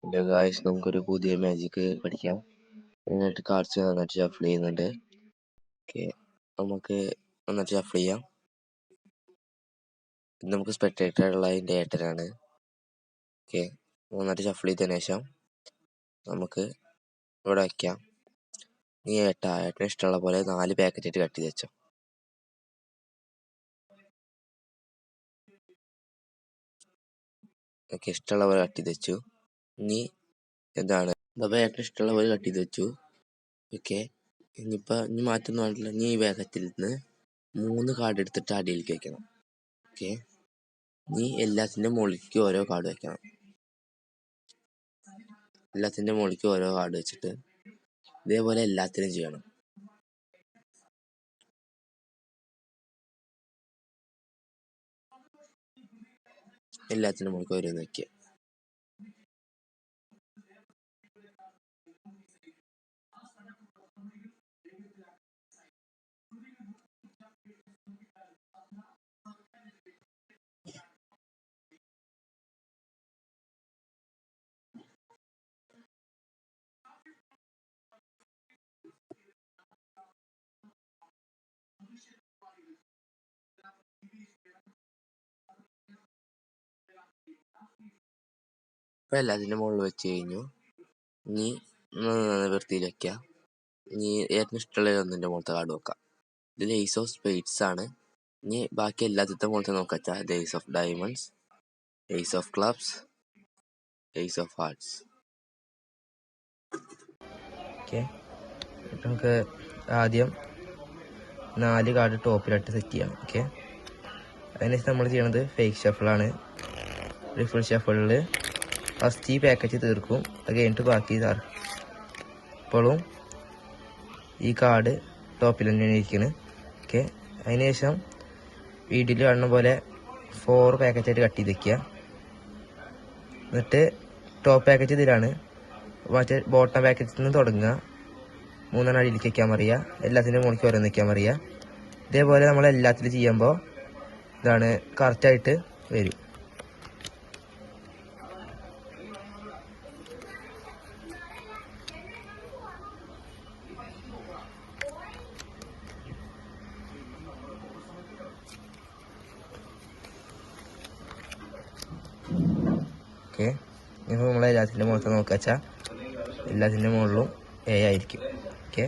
Hello guys, നമുക്കൊരു പുതിയ magic പഠിക്കാം. എന്നിട്ട് കാർഡ്സ് നന്നായിട്ട് ഷഫിൾ ചെയ്യുന്നുണ്ട്. ഓക്കെ, നമുക്ക് നന്നായിട്ട് ഷഫിൾ ചെയ്യാം. ഇത് നമുക്ക് സ്പെക്ടേറ്റർ ഉള്ള അതിൻ്റെ ഏട്ടനാണ്. ഓക്കെ, നന്നായിട്ട് ഷഫിൾ ചെയ്തതിനു ശേഷം നമുക്ക് ഇവിടെ വയ്ക്കാം. നീ ഏട്ടന് ഇഷ്ടമുള്ള പോലെ 4 പാക്കറ്റായിട്ട് കട്ട് ചെയ്ത് വെച്ചോ. ഓക്കെ, ഇഷ്ടമുള്ള പോലെ കട്ട് ചെയ്ത് വെച്ചു. ഇനി എന്താണ് ഏട്ടന് ഇഷ്ടമുള്ള പോലെ കട്ട് ചെയ്ത് വെച്ചു. ഓക്കെ, ഇനി മാറ്റൊന്നും വേണ്ടില്ല. നീ ഈ പാക്കറ്റിൽ നിന്ന് 3 കാർഡ് എടുത്തിട്ട് അടിയിലേക്ക് വെക്കണം. ഓക്കെ, നീ എല്ലാത്തിൻ്റെ മുകളിലേക്ക് ഓരോ കാർഡ് വെക്കണം. എല്ലാത്തിൻ്റെ മുകളിലേക്ക് ഓരോ കാർഡ് വെച്ചിട്ട് ഇതേപോലെ എല്ലാത്തിനും ചെയ്യണം. എല്ലാത്തിൻ്റെ മുകളിലേക്ക് ഓരോന്ന് വെക്കുക. ഇപ്പം എല്ലാത്തിൻ്റെ മുകളിൽ വെച്ച് കഴിഞ്ഞു. ഇനി വൃത്തിയിൽ വെക്കുക. ഇനി ഏറ്റവും ഇഷ്ടമുള്ള ഒന്നിൻ്റെ മുകളത്തെ കാർഡ് വെക്കാം. ഇതിൽ ഏസ് ഓഫ് സ്പേഡ്സ് ആണ്. ഇനി ബാക്കി എല്ലാത്തിൻ്റെ മുകളത്തെ നോക്കാച്ചാ ace of diamonds, ace of clubs, ace of hearts. Okay, നമുക്ക് ആദ്യം 4 കാർഡ് ടോപ്പിലായിട്ട് സെറ്റ് ചെയ്യാം. ഓക്കെ, അതിനുശേഷം നമ്മൾ ചെയ്യണത് ഫേക്ക് ഷഫിളാണ്. റിഫിൾ ഷഫിളിൽ ഫസ്റ്റ് ഈ പാക്കറ്റ് തീർക്കും. അത് കഴിഞ്ഞിട്ട് ബാക്കി ഇപ്പോഴും ഈ കാർഡ് ടോപ്പിൽ തന്നെയാണ് ഇരിക്കുന്നത്. ഓക്കെ, അതിനുശേഷം വീഡിയോയിൽ കാണുന്ന പോലെ 4 പാക്കറ്റായിട്ട് കട്ട് ചെയ്ത് വയ്ക്കുക. എന്നിട്ട് ടോപ്പ് പാക്കറ്റ് ഇതിലാണ്, മറ്റേ ബോട്ടം പാക്കറ്റിൽ നിന്ന് തുടങ്ങുക. 3 അടിയിലേക്ക് വയ്ക്കാൻ പറയുക. എല്ലാത്തിൻ്റെ മുകളിലേക്ക് ഓരോന്ന് വയ്ക്കാൻ പറയുക. ഇതേപോലെ നമ്മൾ എല്ലാത്തിലും ചെയ്യുമ്പോൾ ഇതാണ് കറക്റ്റായിട്ട് വരും. ഓക്കെ, ഇപ്പോൾ നമ്മൾ എല്ലാത്തിൻ്റെ മുകളിൽ നോക്കാച്ചാൽ എല്ലാത്തിൻ്റെ മുകളിലും A ആയിരിക്കും. ഓക്കെ.